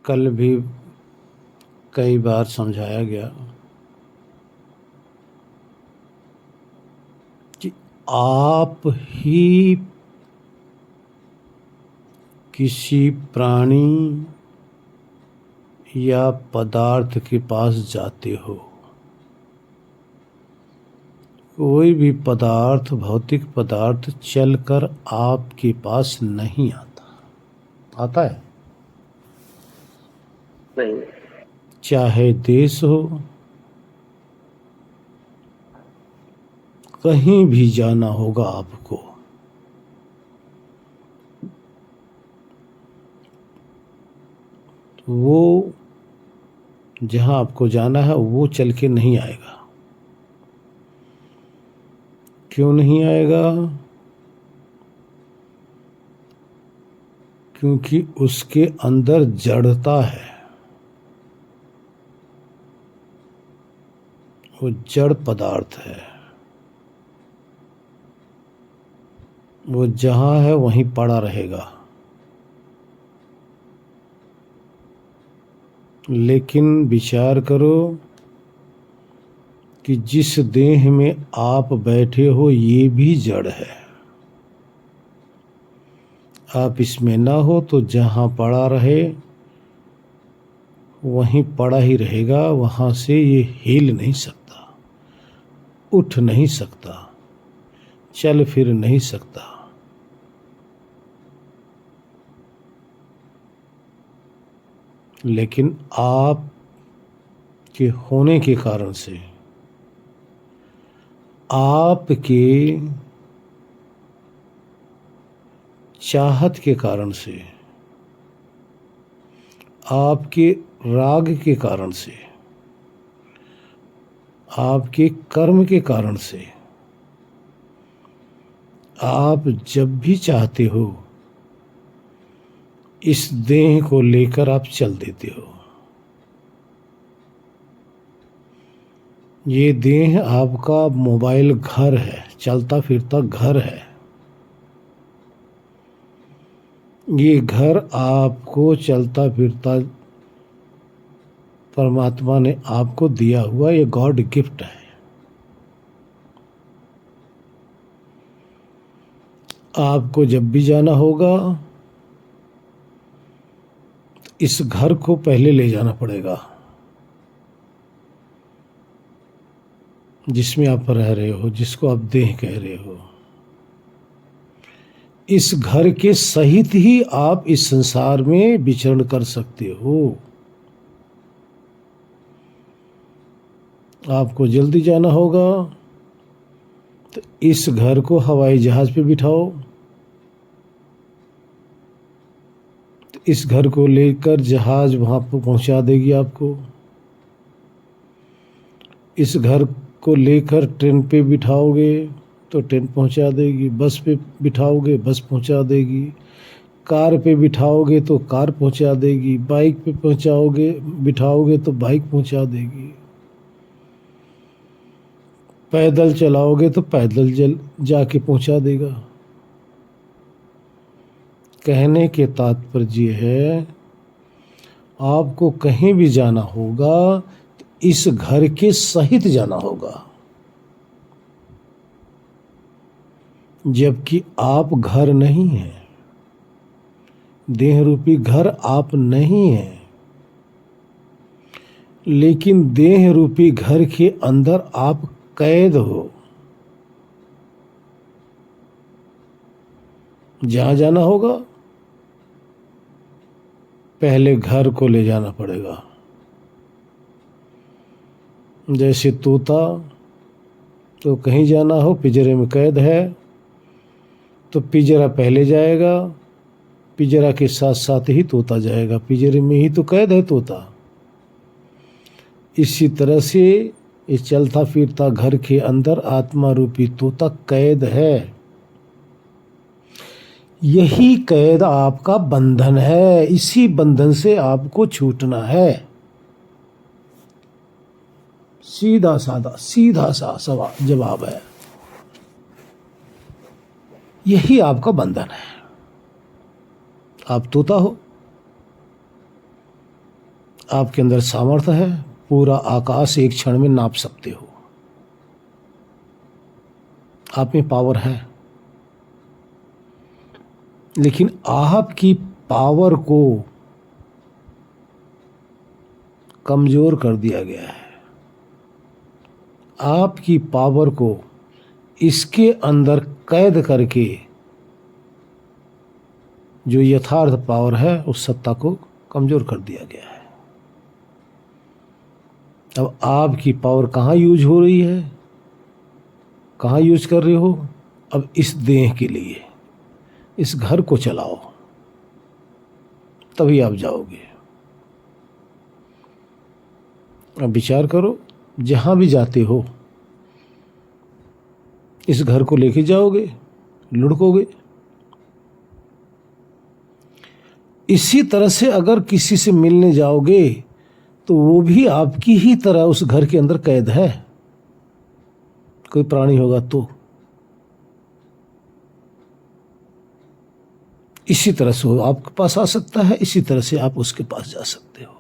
कल भी कई बार समझाया गया कि आप ही किसी प्राणी या पदार्थ के पास जाते हो। कोई भी पदार्थ, भौतिक पदार्थ चलकर आपके पास नहीं आता। आता है? नहीं। चाहे देश हो, कहीं भी जाना होगा आपको, तो वो जहां आपको जाना है वो चल के नहीं आएगा। क्यों नहीं आएगा? क्योंकि उसके अंदर जड़ता है। वो जड़ पदार्थ है। वो जहां है वहीं पड़ा रहेगा। लेकिन विचार करो कि जिस देह में आप बैठे हो ये भी जड़ है। आप इसमें ना हो तो जहां पड़ा रहे वहीं पड़ा ही रहेगा। वहां से ये हिल नहीं सकता, उठ नहीं सकता, चल फिर नहीं सकता। लेकिन आप के होने के कारण से, आपके चाहत के कारण से, आपके राग के कारण से, आपके कर्म के कारण से, आप जब भी चाहते हो इस देह को लेकर आप चल देते हो। ये देह आपका मोबाइल घर है, चलता फिरता घर है। ये घर आपको चलता फिरता परमात्मा ने आपको दिया हुआ ये गॉड गिफ्ट है। आपको जब भी जाना होगा तो इस घर को पहले ले जाना पड़ेगा जिसमें आप रह रहे हो, जिसको आप देह कह रहे हो। इस घर के सहित ही आप इस संसार में विचरण कर सकते हो। आपको जल्दी जाना होगा तो इस घर को हवाई जहाज पे बिठाओ, तो इस घर को लेकर जहाज वहां पर पहुंचा देगी आपको। इस घर को लेकर ट्रेन पे बिठाओगे तो ट्रेन पहुंचा देगी, बस पे बिठाओगे बस पहुंचा देगी, कार पे बिठाओगे तो कार पहुंचा देगी, बाइक पे पहुंचाओगे बिठाओगे तो बाइक पहुंचा देगी, पैदल चलाओगे तो पैदल जाके पहुंचा देगा। कहने के तात्पर्य है आपको कहीं भी जाना होगा तो इस घर के सहित जाना होगा। जबकि आप घर नहीं हैं, देह रूपी घर आप नहीं हैं, लेकिन देह रूपी घर के अंदर आप कैद हो। जहां जाना होगा पहले घर को ले जाना पड़ेगा। जैसे तोता, तो कहीं जाना हो, पिंजरे में कैद है तो पिंजरा पहले जाएगा, पिंजरा के साथ साथ ही तोता जाएगा, पिंजरे में ही तो कैद है तोता। इसी तरह से इस चलता फिरता घर के अंदर आत्मा रूपी तोता कैद है। यही कैद आपका बंधन है, इसी बंधन से आपको छूटना है। सीधा साधा सीधा सा सवाल जवाब है, यही आपका बंधन है। आप तोता हो, आपके अंदर सामर्थ्य है, पूरा आकाश एक क्षण में नाप सकते हो। आप में पावर है, लेकिन आपकी पावर को कमजोर कर दिया गया है। आपकी पावर को इसके अंदर कैद करके जो यथार्थ पावर है उस सत्ता को कमजोर कर दिया गया है। अब आपकी पावर कहाँ यूज हो रही है, कहाँ यूज कर रहे हो? अब इस देह के लिए, इस घर को चलाओ, तभी आप जाओगे। अब विचार करो, जहां भी जाते हो इस घर को लेके जाओगे, लुढ़कोगे। इसी तरह से अगर किसी से मिलने जाओगे तो वो भी आपकी ही तरह उस घर के अंदर कैद है। कोई प्राणी होगा तो इसी तरह से वो आपके पास आ सकता है, इसी तरह से आप उसके पास जा सकते हो,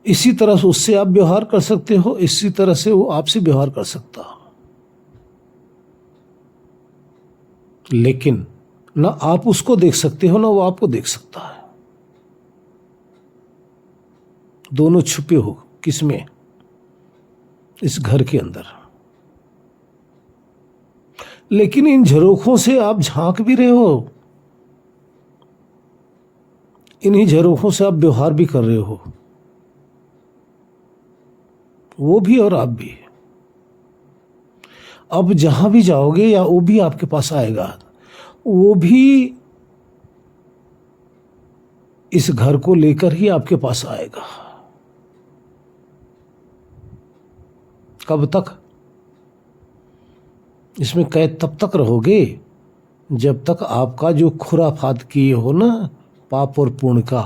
इसी तरह से उससे आप व्यवहार कर सकते हो, इसी तरह से वो आपसे व्यवहार कर सकता। लेकिन ना आप उसको देख सकते हो, ना वो आपको देख सकता है। दोनों छुपे हो किसमें? इस घर के अंदर। लेकिन इन झरोखों से आप झांक भी रहे हो, इन्हीं झरोखों से आप व्यवहार भी कर रहे हो, वो भी और आप भी। अब जहां भी जाओगे या वो भी आपके पास आएगा, वो भी इस घर को लेकर ही आपके पास आएगा। कब तक? इसमें कैद तब तक रहोगे जब तक आपका जो खुराफात किए हो ना, पाप और पुण्य का,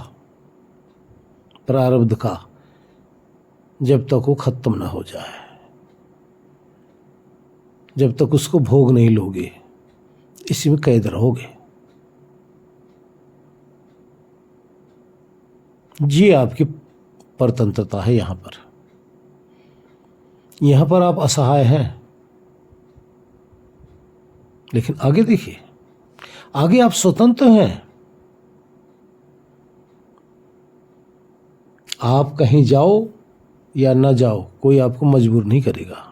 प्रारब्ध का, जब तक वो खत्म ना हो जाए, जब तक उसको भोग नहीं लोगे, इसी में कैद रहोगे। ये आपकी परतंत्रता है। यहां पर आप असहाय हैं। लेकिन आगे देखिए, आगे आप स्वतंत्र हैं। आप कहीं जाओ या ना जाओ, कोई आपको मजबूर नहीं करेगा।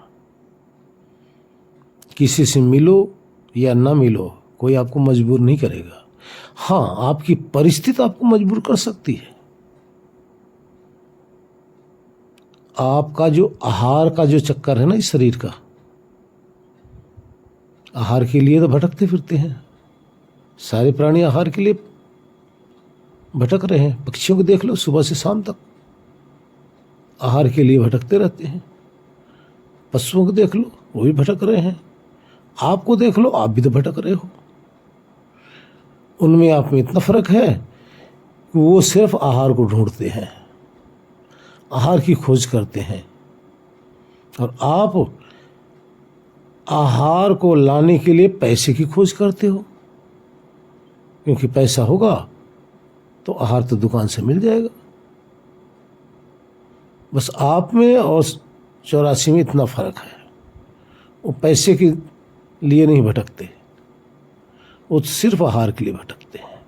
किसी से मिलो या ना मिलो, कोई आपको मजबूर नहीं करेगा। हाँ, आपकी परिस्थिति आपको मजबूर कर सकती है। आपका जो आहार का जो चक्कर है ना, इस शरीर का, आहार के लिए तो भटकते फिरते हैं। सारे प्राणी आहार के लिए भटक रहे हैं। पक्षियों को देख लो, सुबह से शाम तक आहार के लिए भटकते रहते हैं। पशुओं को देख लो, वो भी भटक रहे हैं। आपको देख लो, आप भी तो भटक रहे हो। उनमें आप में इतना फर्क है कि वो सिर्फ आहार को ढूंढते हैं, आहार की खोज करते हैं, और आप आहार को लाने के लिए पैसे की खोज करते हो। क्योंकि पैसा होगा तो आहार तो दुकान से मिल जाएगा। बस आप में और 84 में इतना फर्क है। वो पैसे के लिए नहीं भटकते, वो सिर्फ आहार के लिए भटकते हैं।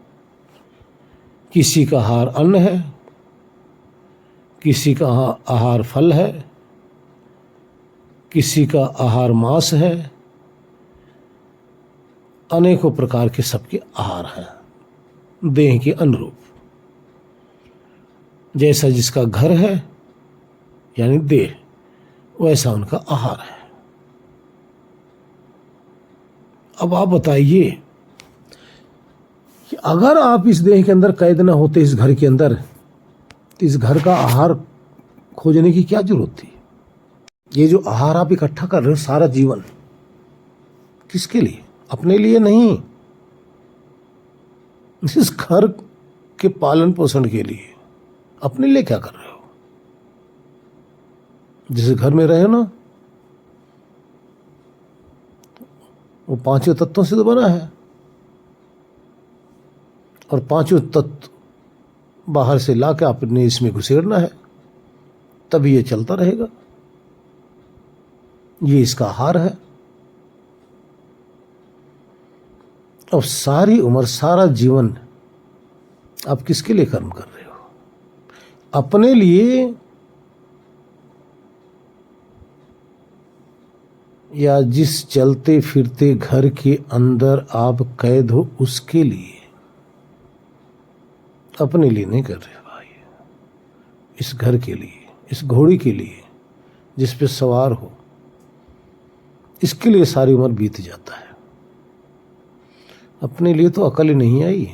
किसी का आहार अन्न है, किसी का आहार फल है, किसी का आहार मांस है। अनेकों प्रकार के सबके आहार हैं देह के अनुरूप। जैसा जिसका घर है यानी देह, वैसा उनका आहार है। अब आप बताइए कि अगर आप इस देह के अंदर कैद न होते, इस घर के अंदर, तो इस घर का आहार खोजने की क्या जरूरत थी? ये जो आहार आप इकट्ठा कर रहे हो सारा जीवन, किसके लिए? अपने लिए नहीं, इस घर के पालन पोषण के लिए। अपने लिए क्या कर रहे हो? जिस घर में रहे ना, वो पांचों तत्वों से तो बना है, और पांचों तत्व बाहर से ला के आपने इसमें घुसेड़ना है, तभी ये चलता रहेगा। ये इसका आहार है। अब सारी उम्र, सारा जीवन आप किसके लिए कर्म कर रहे हो? अपने लिए या जिस चलते फिरते घर के अंदर आप कैद हो उसके लिए? अपने लिए नहीं कर रहे भाई। इस घर के लिए, इस घोड़ी के लिए जिस पे सवार हो, इसके लिए सारी उम्र बीत जाता है। अपने लिए तो अकल ही नहीं आई।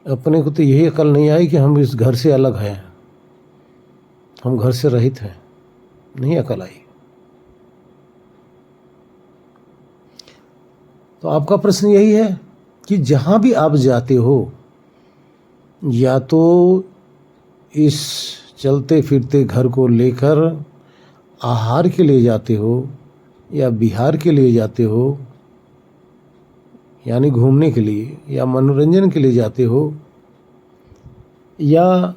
अपने को तो यही अकल नहीं आई कि हम इस घर से अलग हैं, हम घर से रहित हैं, नहीं अकल आई। तो आपका प्रश्न यही है कि जहां भी आप जाते हो, या तो इस चलते फिरते घर को लेकर आहार के लिए जाते हो, या विहार के लिए जाते हो, यानी घूमने के लिए या मनोरंजन के लिए जाते हो, या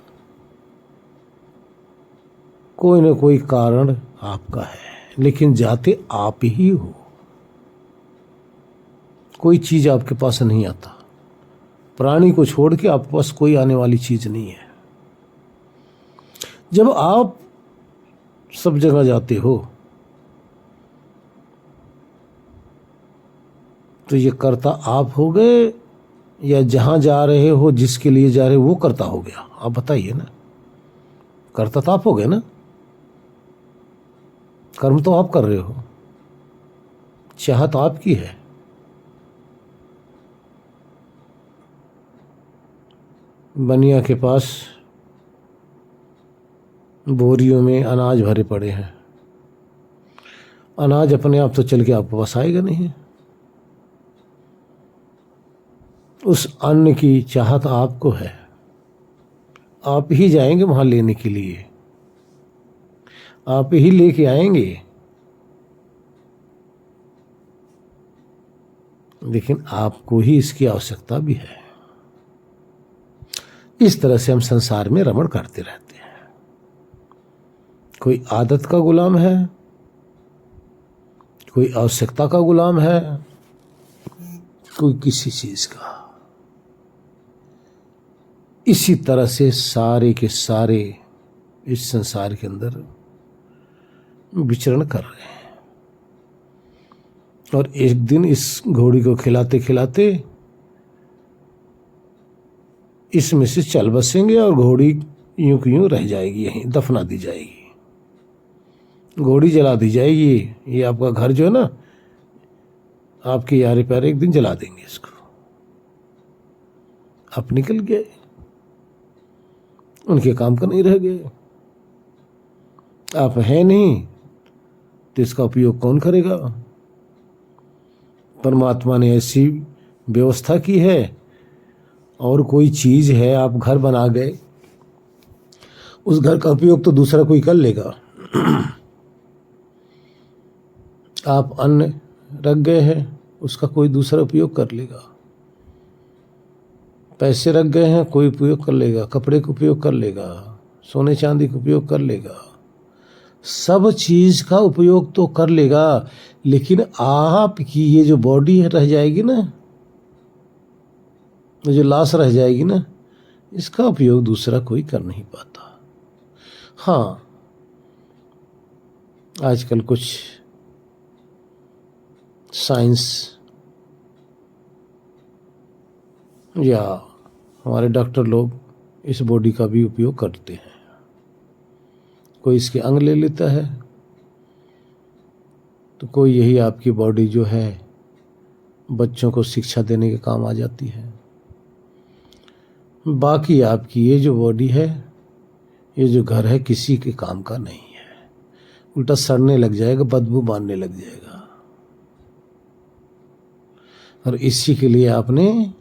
कोई न कोई कारण आपका है, लेकिन जाते आप ही हो। कोई चीज आपके पास नहीं आता। प्राणी को छोड़ के आपके पास कोई आने वाली चीज नहीं है। जब आप सब जगह जाते हो तो ये कर्ता आप हो गए, या जहां जा रहे हो, जिसके लिए जा रहे हो, वो कर्ता हो गया? आप बताइए ना। कर्ता तो आप हो गए ना, कर्म तो आप कर रहे हो, चाहत आपकी है। बनिया के पास बोरियों में अनाज भरे पड़े हैं। अनाज अपने आप तो चल के आपके पास आएगा नहीं। उस अन्न की चाहत आपको है, आप ही जाएंगे वहां लेने के लिए, आप ही लेके आएंगे। लेकिन आपको ही इसकी आवश्यकता भी है। इस तरह से हम संसार में रमण करते रहते हैं। कोई आदत का गुलाम है, कोई आवश्यकता का गुलाम है, कोई किसी चीज का। इसी तरह से सारे के सारे इस संसार के अंदर विचरण कर रहे हैं। और एक दिन इस घोड़ी को खिलाते खिलाते इसमें से चल बसेंगे और घोड़ी यूं की यूं रह जाएगी, यहीं दफना दी जाएगी, घोड़ी जला दी जाएगी। ये आपका घर जो है ना, आपके यारे प्यारे एक दिन जला देंगे इसको। आप निकल गए, उनके काम का नहीं रह गए। आप हैं नहीं तो इसका उपयोग कौन करेगा? परमात्मा ने ऐसी व्यवस्था की है। और कोई चीज है, आप घर बना गए, उस घर का उपयोग तो दूसरा कोई कर लेगा। आप अन्न रख गए हैं, उसका कोई दूसरा उपयोग कर लेगा। पैसे रख गए हैं, कोई उपयोग कर लेगा, कपड़े का उपयोग कर लेगा, सोने चांदी का उपयोग कर लेगा, सब चीज का उपयोग तो कर लेगा। लेकिन आपकी ये जो बॉडी रह जाएगी ना, जो लाश रह जाएगी ना, इसका उपयोग दूसरा कोई कर नहीं पाता। हाँ, आजकल कुछ साइंस या हमारे डॉक्टर लोग इस बॉडी का भी उपयोग करते हैं। कोई इसके अंग ले लेता है, तो कोई यही आपकी बॉडी जो है बच्चों को शिक्षा देने के काम आ जाती है। बाकी आपकी ये जो बॉडी है, ये जो घर है, किसी के काम का नहीं है। उल्टा सड़ने लग जाएगा, बदबू मारने लग जाएगा। और इसी के लिए आपने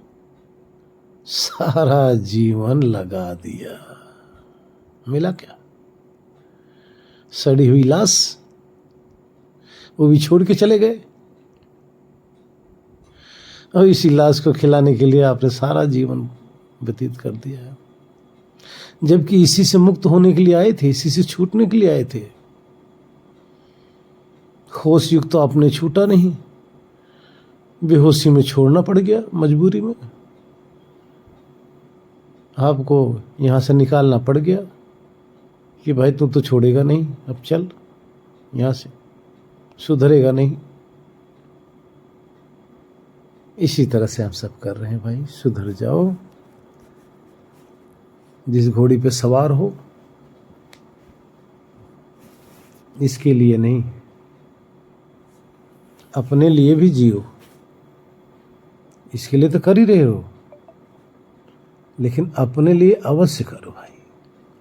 सारा जीवन लगा दिया। मिला क्या? सड़ी हुई लाश, वो भी छोड़ के चले गए। और इसी लाश को खिलाने के लिए आपने सारा जीवन व्यतीत कर दिया है। जबकि इसी से मुक्त होने के लिए आए थे, इसी से छूटने के लिए आए थे। होश युक्त तो आपने छूटा नहीं, बेहोशी में छोड़ना पड़ गया मजबूरी में, आपको यहाँ से निकालना पड़ गया कि भाई तू तो छोड़ेगा नहीं, अब चल यहाँ से, सुधरेगा नहीं। इसी तरह से हम सब कर रहे हैं भाई, सुधर जाओ। जिस घोड़ी पे सवार हो, इसके लिए नहीं, अपने लिए भी जियो। इसके लिए तो कर ही रहे हो, लेकिन अपने लिए अवश्य करो भाई,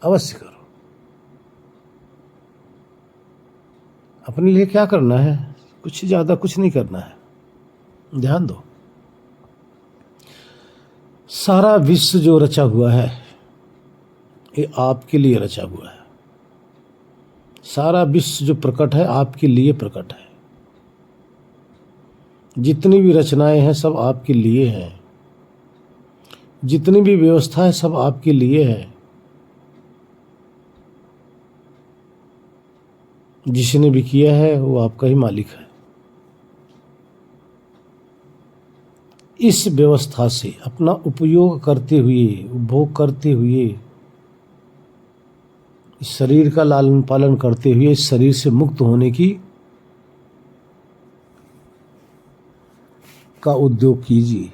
अवश्य करो। अपने लिए क्या करना है? कुछ ज़्यादा कुछ नहीं करना है। ध्यान दो, सारा विश्व जो रचा हुआ है ये आपके लिए रचा हुआ है। सारा विश्व जो प्रकट है आपके लिए प्रकट है। जितनी भी रचनाएं हैं सब आपके लिए हैं। जितनी भी व्यवस्था है सब आपके लिए है। जिसने भी किया है वो आपका ही मालिक है। इस व्यवस्था से अपना उपयोग करते हुए, उपभोग करते हुए, इस शरीर का लालन पालन करते हुए, इस शरीर से मुक्त होने का उद्योग कीजिए।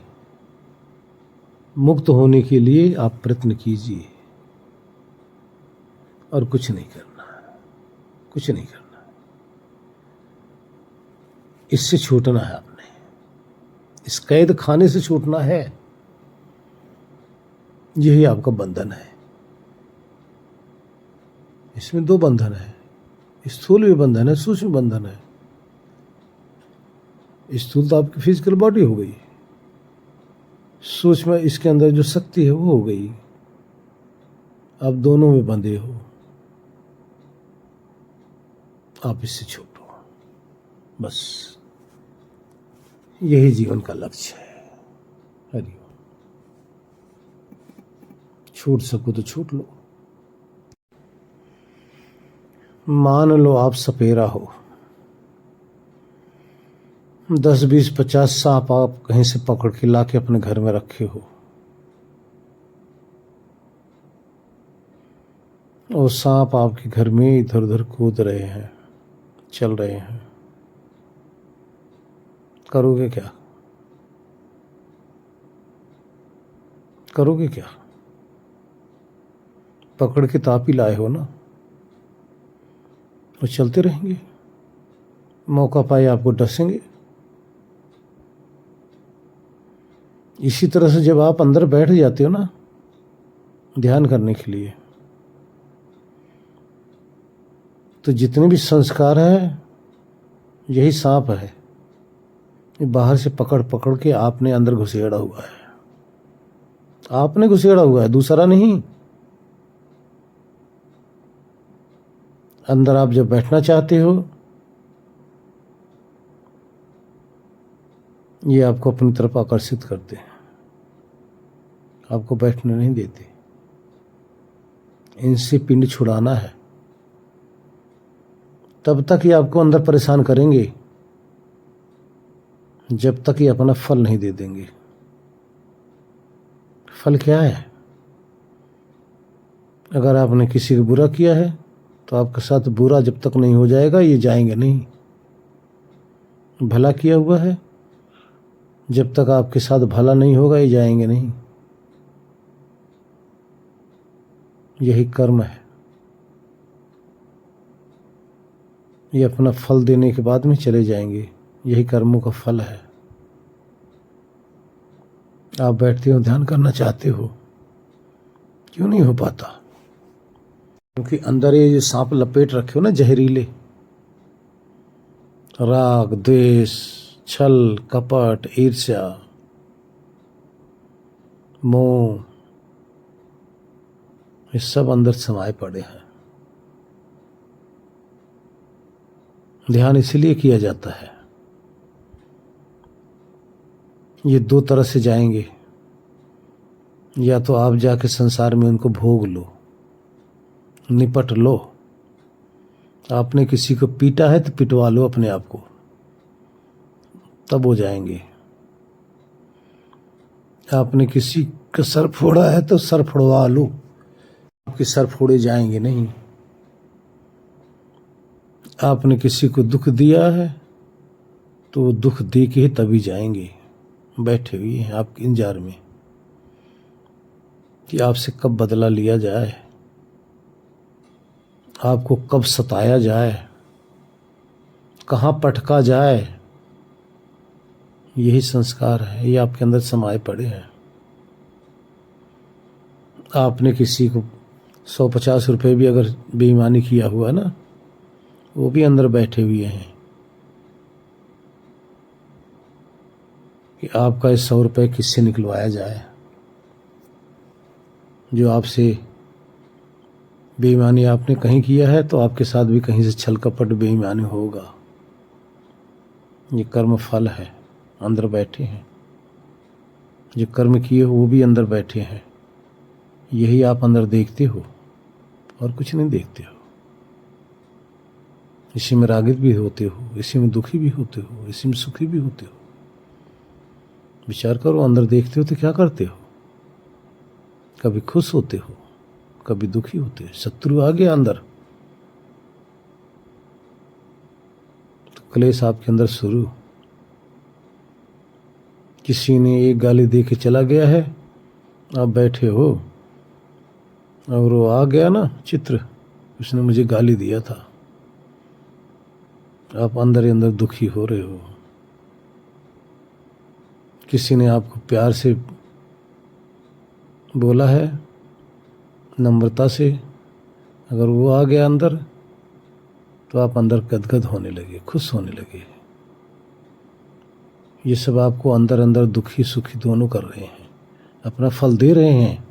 मुक्त होने के लिए आप प्रयत्न कीजिए, और कुछ नहीं करना, कुछ नहीं करना। इससे छूटना है आपने, इस कैद खाने से छूटना है। यही आपका बंधन है। इसमें दो बंधन है, स्थूल भी बंधन है, सूक्ष्म बंधन है। स्थूल तो आपकी फिजिकल बॉडी हो गई, सूक्ष्म इसके अंदर जो शक्ति है वो हो गई। आप दोनों में बंधे हो, आप इससे छूटो, बस यही जीवन का लक्ष्य है। हरिओम। छूट सको तो छूट लो। मान लो आप सपेरा हो, 10, 20, 50 सांप आप कहीं से पकड़ के लाके अपने घर में रखे हो, और सांप आपके घर में इधर उधर कूद रहे हैं, चल रहे हैं। करोगे क्या? करोगे क्या? पकड़ के तो आप ही लाए हो ना, वो चलते रहेंगे, मौका पाए आपको डसेंगे। इसी तरह से जब आप अंदर बैठ जाते हो ना ध्यान करने के लिए, तो जितने भी संस्कार है यही सांप है, ये बाहर से पकड़ पकड़ के आपने अंदर घुसेड़ा हुआ है। आपने घुसेड़ा हुआ है, दूसरा नहीं। अंदर आप जब बैठना चाहते हो, ये आपको अपनी तरफ आकर्षित करते हैं, आपको बैठने नहीं देते। इनसे पिंड छुड़ाना है, तब तक ये आपको अंदर परेशान करेंगे जब तक ये अपना फल नहीं दे देंगे। फल क्या है? अगर आपने किसी को बुरा किया है तो आपके साथ बुरा जब तक नहीं हो जाएगा ये जाएंगे नहीं। भला किया हुआ है, जब तक आपके साथ भला नहीं होगा ये जाएंगे नहीं। यही कर्म है। ये अपना फल देने के बाद में चले जाएंगे, यही कर्मों का फल है। आप बैठते हो, ध्यान करना चाहते हो, क्यों नहीं हो पाता? क्योंकि अंदर ये जो सांप लपेट रखे हो ना, जहरीले, राग, द्वेष, छल, कपट, ईर्ष्या, मोह, ये सब अंदर समाये पड़े हैं। ध्यान इसलिए किया जाता है, ये दो तरह से जाएंगे। या तो आप जाके संसार में उनको भोग लो, निपट लो। आपने किसी को पीटा है तो पिटवा लो अपने आप को, तब हो जाएंगे। आपने किसी का सर फोड़ा है तो सर फोड़वा लो, आपके सर फोड़े जाएंगे नहीं। आपने किसी को दुख दिया है तो वो दुख दे के ही तभी जाएंगे। बैठे हुए हैं आपके इंतजार में कि आपसे कब बदला लिया जाए, आपको कब सताया जाए, कहाँ पटका जाए। यही संस्कार है, ये आपके अंदर समाये पड़े हैं। आपने किसी को 150 रुपये भी अगर बेईमानी किया हुआ ना, वो भी अंदर बैठे हुए हैं कि आपका 100 रुपये किससे निकलवाया जाए। जो आपसे बेईमानी आपने कहीं किया है तो आपके साथ भी कहीं से छल कपट बेईमानी होगा। ये कर्म फल है, अंदर बैठे हैं। जो कर्म किए हो वो भी अंदर बैठे हैं। यही आप अंदर देखते हो और कुछ नहीं देखते हो। इसी में रागित भी होते हो, इसी में दुखी भी होते हो, इसी में सुखी भी होते हो। विचार करो, अंदर देखते हो तो क्या करते हो? कभी खुश होते हो, कभी दुखी होते हो। शत्रु आ गया अंदर तो क्लेश आपके अंदर शुरू। किसी ने एक गाली दे के चला गया है, आप बैठे हो और वो आ गया ना चित्र, उसने मुझे गाली दिया था। आप अंदर ही अंदर दुखी हो रहे हो। किसी ने आपको प्यार से बोला है, नम्रता से, अगर वो आ गया अंदर तो आप अंदर गदगद होने लगे, खुश होने लगे। ये सब आपको अंदर अंदर दुखी सुखी दोनों कर रहे हैं, अपना फल दे रहे हैं।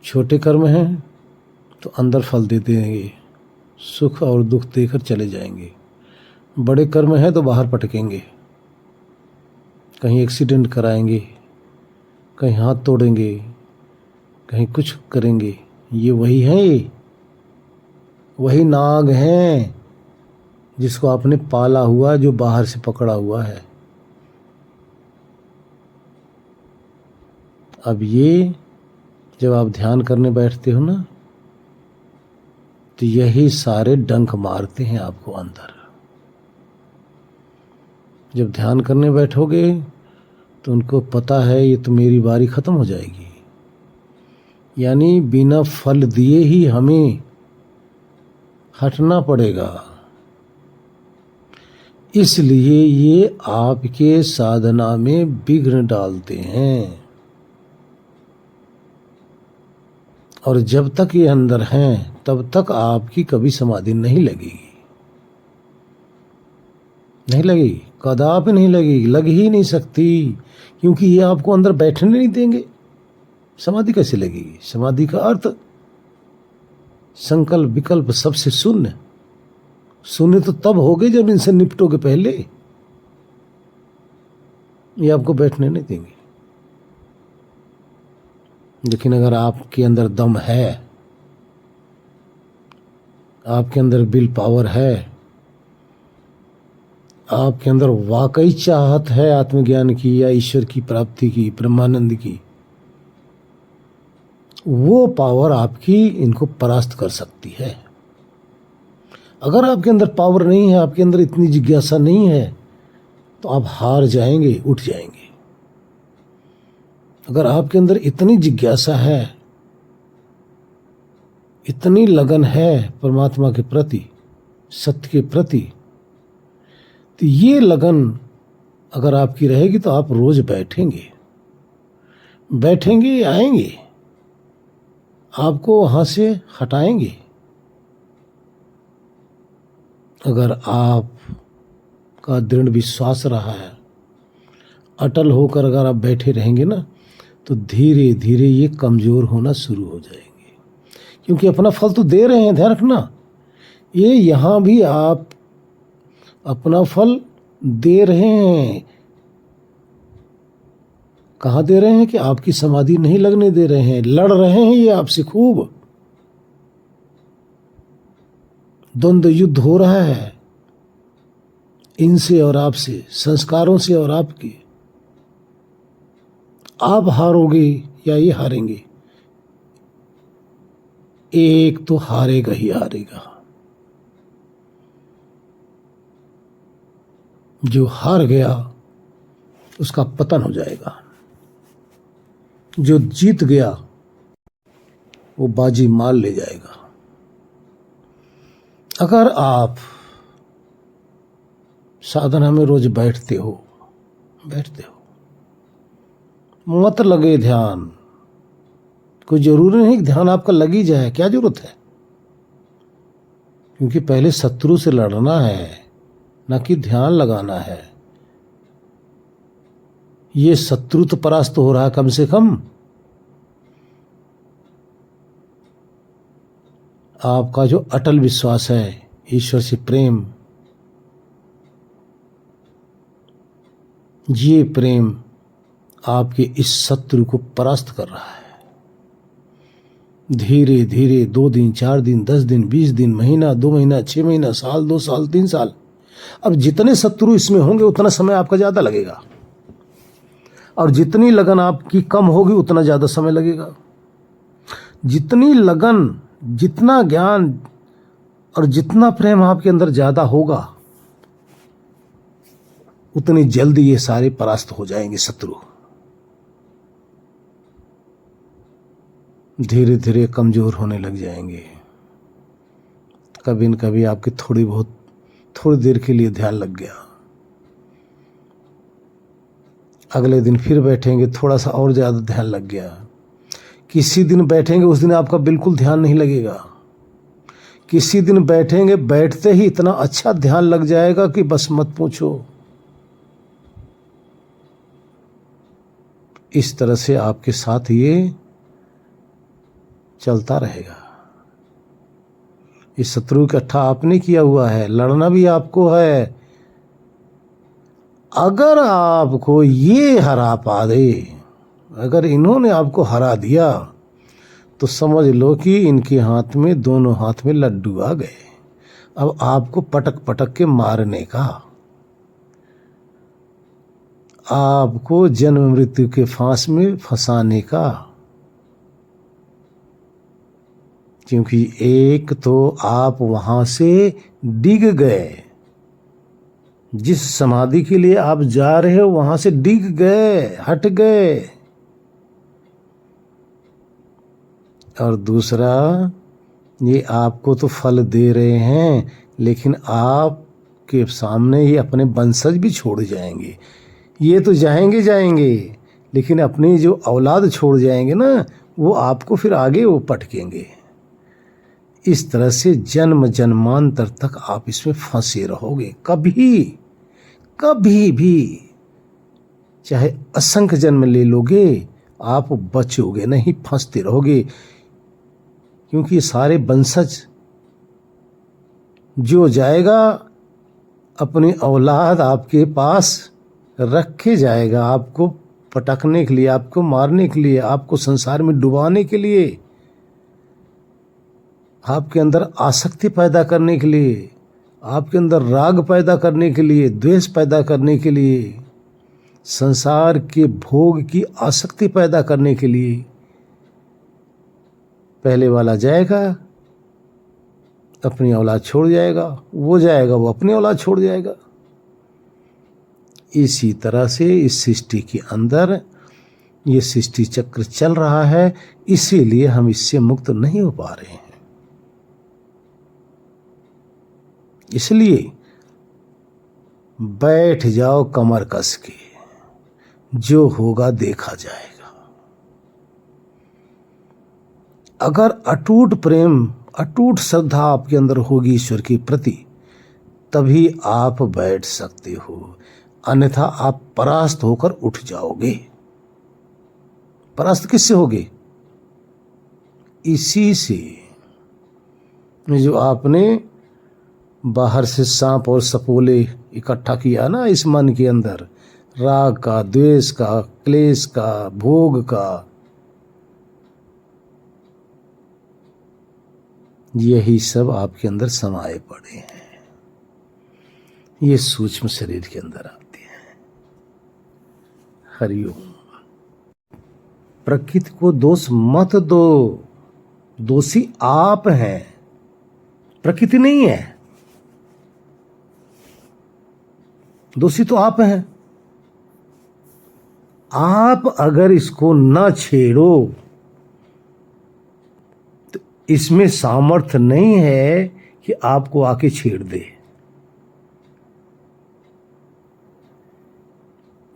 छोटे कर्म हैं तो अंदर फल दे देंगे, सुख और दुख देकर चले जाएंगे। बड़े कर्म हैं तो बाहर पटकेंगे, कहीं एक्सीडेंट कराएंगे, कहीं हाथ तोड़ेंगे, कहीं कुछ करेंगे। ये वही है, वही नाग हैं जिसको आपने पाला हुआ, जो बाहर से पकड़ा हुआ है। अब ये जब आप ध्यान करने बैठते हो ना, तो यही सारे डंक मारते हैं आपको अंदर। जब ध्यान करने बैठोगे तो उनको पता है ये तो मेरी बारी खत्म हो जाएगी, यानी बिना फल दिए ही हमें हटना पड़ेगा। इसलिए ये आपके साधना में विघ्न डालते हैं। और जब तक ये अंदर हैं तब तक आपकी कभी समाधि नहीं लगेगी, नहीं लगेगी, कदापि नहीं लगेगी, लग ही नहीं सकती, क्योंकि ये आपको अंदर बैठने नहीं देंगे। समाधि कैसे लगेगी? समाधि का अर्थ संकल्प विकल्प सबसे शून्य। शून्य तो तब होगे जब इनसे निपटोगे, पहले ये आपको बैठने नहीं देंगे। लेकिन अगर आपके अंदर दम है, आपके अंदर विल पावर है, आपके अंदर वाकई चाहत है आत्मज्ञान की या ईश्वर की प्राप्ति की, ब्रह्मानंद की, वो पावर आपकी इनको परास्त कर सकती है। अगर आपके अंदर पावर नहीं है, आपके अंदर इतनी जिज्ञासा नहीं है, तो आप हार जाएंगे, उठ जाएंगे। अगर आपके अंदर इतनी जिज्ञासा है, इतनी लगन है परमात्मा के प्रति, सत्य के प्रति, तो ये लगन अगर आपकी रहेगी तो आप रोज बैठेंगे, बैठेंगे, आएंगे, आपको वहां से हटाएंगे। अगर आप का दृढ़ विश्वास रहा है, अटल होकर अगर आप बैठे रहेंगे ना, तो धीरे धीरे ये कमजोर होना शुरू हो जाएंगे। क्योंकि अपना फल तो दे रहे हैं, ध्यान रखना। ये यहां भी आप अपना फल दे रहे हैं, कहाँ दे रहे हैं कि आपकी समाधि नहीं लगने दे रहे हैं, लड़ रहे हैं ये आपसे खूब। द्वंद्व युद्ध हो रहा है इनसे और आपसे, संस्कारों से और आपके। आप हारोगे या ये हारेंगे, एक तो हारेगा ही हारेगा। जो हार गया उसका पतन हो जाएगा, जो जीत गया वो बाजी मार ले जाएगा। अगर आप साधना में रोज बैठते हो, मत लगे ध्यान, कोई जरूरी नहीं कि ध्यान आपका लगी जाए, क्या जरूरत है, क्योंकि पहले शत्रु से लड़ना है, न कि ध्यान लगाना है। ये शत्रु तो परास्त हो रहा है कम से कम। आपका जो अटल विश्वास है, ईश्वर से प्रेम, ये प्रेम आपके इस शत्रु को परास्त कर रहा है। धीरे धीरे 2 दिन, 4 दिन, 10 दिन, 20 दिन, महीना, 2 महीना, 6 महीना, साल, 2 साल, 3 साल, अब जितने शत्रु इसमें होंगे उतना समय आपका ज्यादा लगेगा, और जितनी लगन आपकी कम होगी उतना ज्यादा समय लगेगा। जितनी लगन, जितना ज्ञान और जितना प्रेम आपके अंदर ज्यादा होगा, उतनी जल्दी ये सारे परास्त हो जाएंगे शत्रु। धीरे धीरे कमजोर होने लग जाएंगे। कभी न कभी आपकी थोड़ी देर के लिए ध्यान लग गया, अगले दिन फिर बैठेंगे, थोड़ा सा और ज्यादा ध्यान लग गया। किसी दिन बैठेंगे, उस दिन आपका बिल्कुल ध्यान नहीं लगेगा। किसी दिन बैठेंगे, बैठते ही इतना अच्छा ध्यान लग जाएगा कि बस मत पूछो। इस तरह से आपके साथ ये चलता रहेगा। इस शत्रु इकट्ठा आपने किया हुआ है, लड़ना भी आपको है। अगर आपको ये हरा पा दे, अगर इन्होंने आपको हरा दिया, तो समझ लो कि इनके हाथ में, दोनों हाथ में लड्डू आ गए। अब आपको पटक पटक के मारने का, आपको जन्म मृत्यु के फांस में फंसाने का। क्योंकि एक तो आप वहां से डिग गए, जिस समाधि के लिए आप जा रहे हो वहां से डिग गए, हट गए। और दूसरा, ये आपको तो फल दे रहे हैं, लेकिन आपके सामने ये अपने वंशज भी छोड़ जाएंगे। ये तो जाएंगे, लेकिन अपनी जो औलाद छोड़ जाएंगे ना, वो आपको फिर आगे वो पटकेंगे। इस तरह से जन्म जन्मांतर तक आप इसमें फंसे रहोगे। कभी भी चाहे असंख्य जन्म ले लोगे, आप बचोगे नहीं, फंसते रहोगे। क्योंकि ये सारे वंशज जो जाएगा, अपनी औलाद आपके पास रखे जाएगा, आपको पटकने के लिए, आपको मारने के लिए, आपको संसार में डुबाने के लिए, आपके अंदर आसक्ति पैदा करने के लिए, आपके अंदर राग पैदा करने के लिए, द्वेष पैदा करने के लिए, संसार के भोग की आसक्ति पैदा करने के लिए। पहले वाला जाएगा, अपनी औलाद छोड़ जाएगा, वो अपनी औलाद छोड़ जाएगा। इसी तरह से इस सृष्टि के अंदर ये सृष्टि चक्र चल रहा है, इसीलिए हम इससे मुक्त नहीं हो पा रहे हैं। इसलिए बैठ जाओ कमर कस के, जो होगा देखा जाएगा। अगर अटूट प्रेम, अटूट श्रद्धा आपके अंदर होगी ईश्वर के प्रति, तभी आप बैठ सकते हो, अन्यथा आप परास्त होकर उठ जाओगे। परास्त किससे होगे? इसी से जो आपने बाहर से सांप और सपोले इकट्ठा किया ना इस मन के अंदर, राग का, द्वेष का, क्लेश का, भोग का, यही सब आपके अंदर समाये पड़े हैं। ये सूक्ष्म शरीर के अंदर आते हैं। हरिओम। प्रकृति को दोष मत दो, दोषी आप हैं, प्रकृति नहीं है। दोषी तो आप हैं। आप अगर इसको न छेड़ो तो इसमें सामर्थ्य नहीं है कि आपको आके छेड़ दे।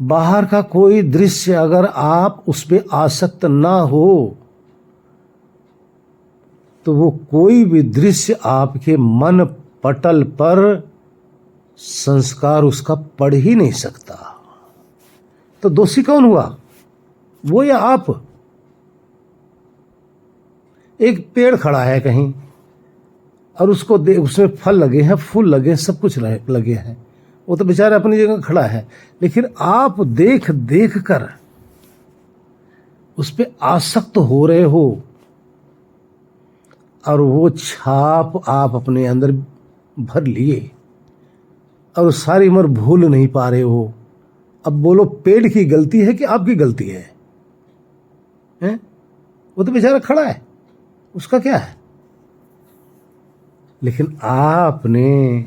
बाहर का कोई दृश्य अगर आप उस पे आसक्त ना हो तो वो कोई भी दृश्य आपके मन पटल पर संस्कार उसका पड़ ही नहीं सकता। तो दोषी कौन हुआ, वो या आप? एक पेड़ खड़ा है कहीं और उसको देख, उसमें फल लगे हैं, फूल लगे हैं, सब कुछ लगे हैं, वो तो बेचारा अपनी जगह खड़ा है, लेकिन आप देख देख कर उस पे आसक्त हो रहे हो और वो छाप आप अपने अंदर भर लिए और सारी उम्र भूल नहीं पा रहे हो। अब बोलो पेड़ की गलती है कि आपकी गलती है? हैं? वो तो बेचारा खड़ा है, उसका क्या है? लेकिन आपने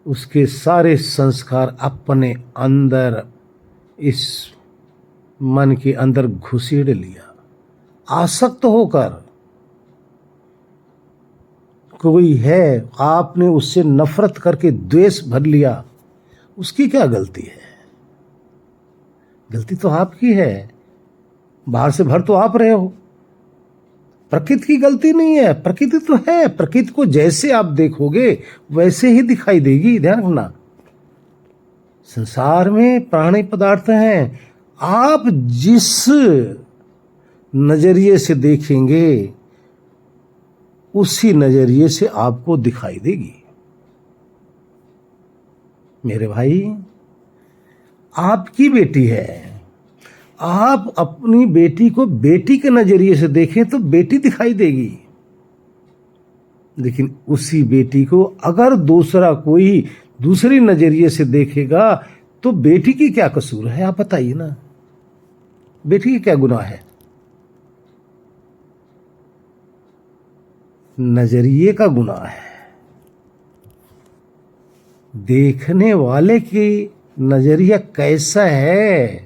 उसके सारे संस्कार अपने अंदर, इस मन के अंदर घुसेड़ लिया, आसक्त होकर। कोई है, आपने उससे नफरत करके द्वेष भर लिया, उसकी क्या गलती है? गलती तो आपकी है, बाहर से भर तो आप रहे हो। प्रकृति की गलती नहीं है, प्रकृति तो है, प्रकृति को जैसे आप देखोगे वैसे ही दिखाई देगी। ध्यान रखना, संसार में प्राणी पदार्थ हैं, आप जिस नजरिए से देखेंगे उसी नजरिए से आपको दिखाई देगी। मेरे भाई, आपकी बेटी है, आप अपनी बेटी को बेटी के नजरिए से देखें तो बेटी दिखाई देगी, लेकिन उसी बेटी को अगर दूसरा कोई दूसरी नजरिए से देखेगा तो बेटी की क्या कसूर है? आप बताइए ना, बेटी की क्या गुनाह है? नजरिए का गुनाह है। देखने वाले की नजरिया कैसा है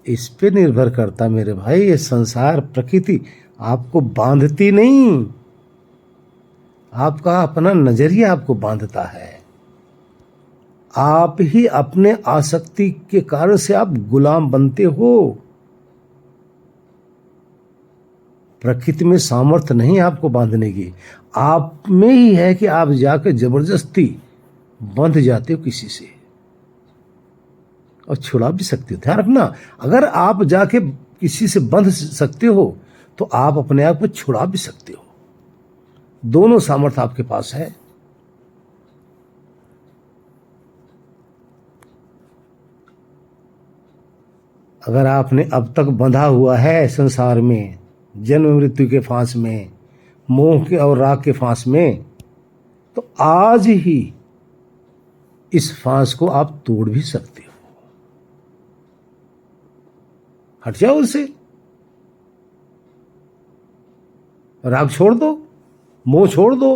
इस पे निर्भर करता मेरे भाई। ये संसार, प्रकृति आपको बांधती नहीं, आपका अपना नजरिया आपको बांधता है। आप ही अपने आसक्ति के कारण से आप गुलाम बनते हो। प्रकृति में सामर्थ्य नहीं आपको बांधने की, आप में ही है कि आप जाकर जबरदस्ती बंध जाते हो किसी से और छुड़ा भी सकते हो। ध्यान रखना, अगर आप जाके किसी से बंध सकते हो तो आप अपने आप को छुड़ा भी सकते हो। दोनों सामर्थ्य आपके पास है। अगर आपने अब तक बंधा हुआ है संसार में, जन्म मृत्यु के फांस में, मोह के और राग के फांस में, तो आज ही इस फांस को आप तोड़ भी सकते हो। हट जाओ उससे, राग छोड़ दो, मोह छोड़ दो,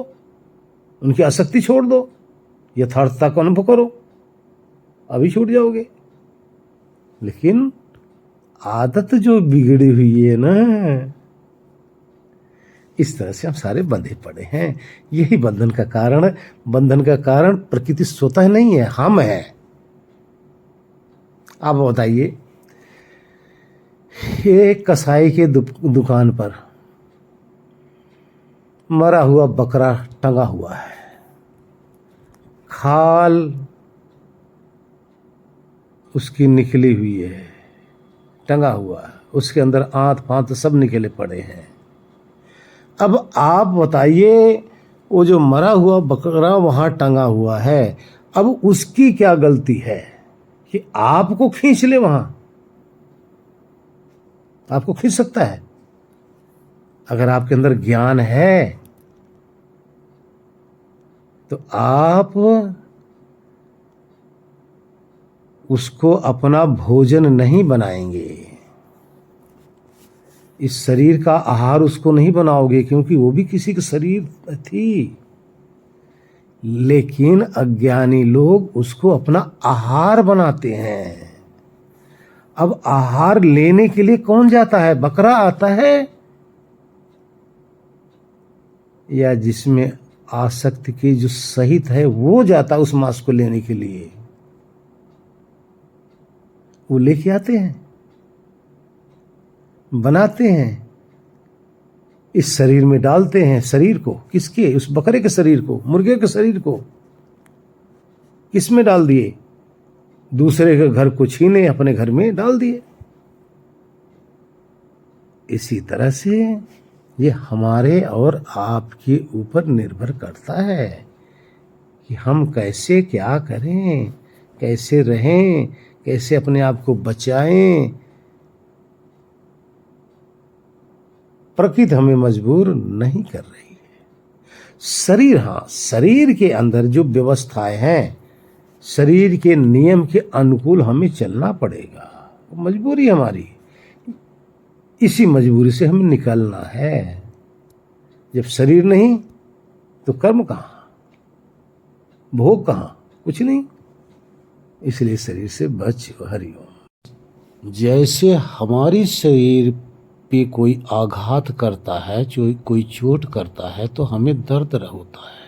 उनकी आसक्ति छोड़ दो, यथार्थता को अनुभव करो, अभी छूट जाओगे। लेकिन आदत जो बिगड़ी हुई है ना, इस तरह से हम सारे बंधे पड़े हैं। यही बंधन का कारण प्रकृति स्वतः नहीं है, हम हैं। आप बताइए, एक कसाई के दुकान पर मरा हुआ बकरा टंगा हुआ है, खाल उसकी निकली हुई है, टंगा हुआ है, उसके अंदर आंत फांत सब निकले पड़े हैं। अब आप बताइए, वो जो मरा हुआ बकरा वहां टंगा हुआ है अब उसकी क्या गलती है कि आपको खींच ले वहां? आपको खींच सकता है अगर आपके अंदर ज्ञान है तो आप उसको अपना भोजन नहीं बनाएंगे, इस शरीर का आहार उसको नहीं बनाओगे, क्योंकि वो भी किसी का शरीर थी। लेकिन अज्ञानी लोग उसको अपना आहार बनाते हैं। अब आहार लेने के लिए कौन जाता है? बकरा आता है या जिसमें आसक्ति की जो सहित है वो जाता है उस मांस को लेने के लिए? वो लेके आते हैं, बनाते हैं, इस शरीर में डालते हैं। शरीर को किसके? उस बकरे के शरीर को, मुर्गे के शरीर को किस में डाल दिए? दूसरे के घर को छीने अपने घर में डाल दिए। इसी तरह से ये हमारे और आपके ऊपर निर्भर करता है कि हम कैसे क्या करें, कैसे रहें, कैसे अपने आप को बचाएं। प्रकृति हमें मजबूर नहीं कर रही है। शरीर, हाँ, शरीर के अंदर जो व्यवस्थाएं हैं, शरीर के नियम के अनुकूल हमें चलना पड़ेगा, मजबूरी हमारी। इसी मजबूरी से हमें निकलना है। जब शरीर नहीं तो कर्म कहाँ, भोग कहाँ, कुछ नहीं। इसलिए शरीर से बच। हरिओम। जैसे हमारी शरीर पे कोई आघात करता है, जो कोई चोट करता है तो हमें दर्द होता है,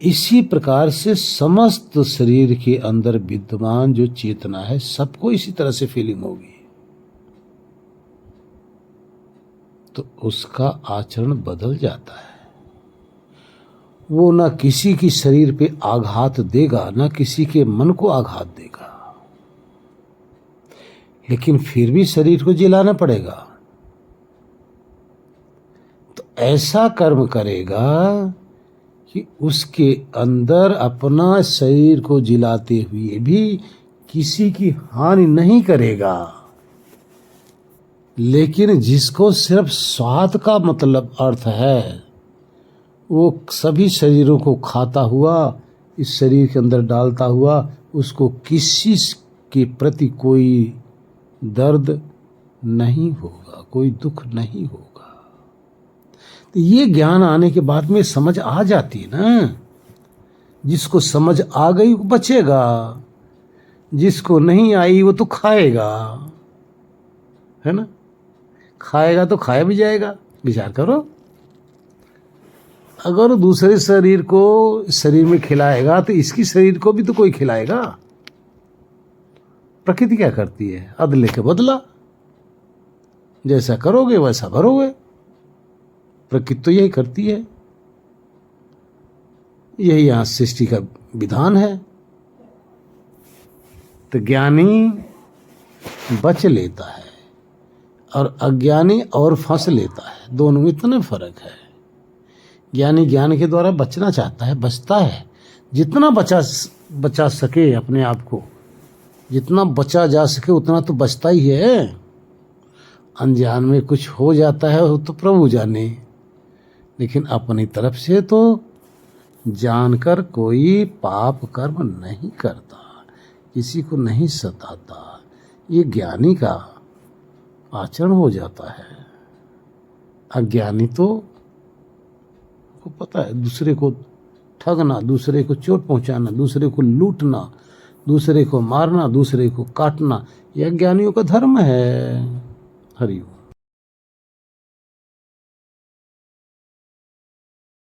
इसी प्रकार से समस्त शरीर के अंदर विद्यमान जो चेतना है सबको इसी तरह से फीलिंग होगी, तो उसका आचरण बदल जाता है। वो ना किसी की शरीर पे आघात देगा, ना किसी के मन को आघात देगा, लेकिन फिर भी शरीर को जिलाना पड़ेगा। तो ऐसा कर्म करेगा कि उसके अंदर अपना शरीर को जिलाते हुए भी किसी की हानि नहीं करेगा, लेकिन जिसको सिर्फ स्वाद का मतलब अर्थ है, वो सभी शरीरों को खाता हुआ, इस शरीर के अंदर डालता हुआ, उसको किसी के प्रति कोई दर्द नहीं होगा, कोई दुख नहीं होगा। तो ये ज्ञान आने के बाद में समझ आ जाती है ना। जिसको समझ आ गई वो बचेगा, जिसको नहीं आई वो तो खाएगा, है ना। खाएगा तो खाया भी जाएगा। विचार करो, अगर दूसरे शरीर को शरीर में खिलाएगा तो इसकी शरीर को भी तो कोई खिलाएगा। प्रकृति क्या करती है? अदले के बदला, जैसा करोगे वैसा भरोगे। प्रकृति तो यही करती है, यही यहां सृष्टि का विधान है। तो ज्ञानी बच लेता है और अज्ञानी और फंस लेता है। दोनों में इतना फर्क है। ज्ञानी ज्ञान के द्वारा बचना चाहता है, बचता है, जितना बचा सके अपने आप को, जितना बचा जा सके उतना तो बचता ही है। अनजान में कुछ हो जाता है वो तो प्रभु जाने, लेकिन अपनी तरफ से तो जानकर कोई पाप कर्म नहीं करता, किसी को नहीं सताता। ये ज्ञानी का आचरण हो जाता है। अज्ञानी तो को पता है दूसरे को ठगना, दूसरे को चोट पहुंचाना, दूसरे को लूटना, दूसरे को मारना, दूसरे को काटना, यह ज्ञानियों का धर्म है। हरिओम।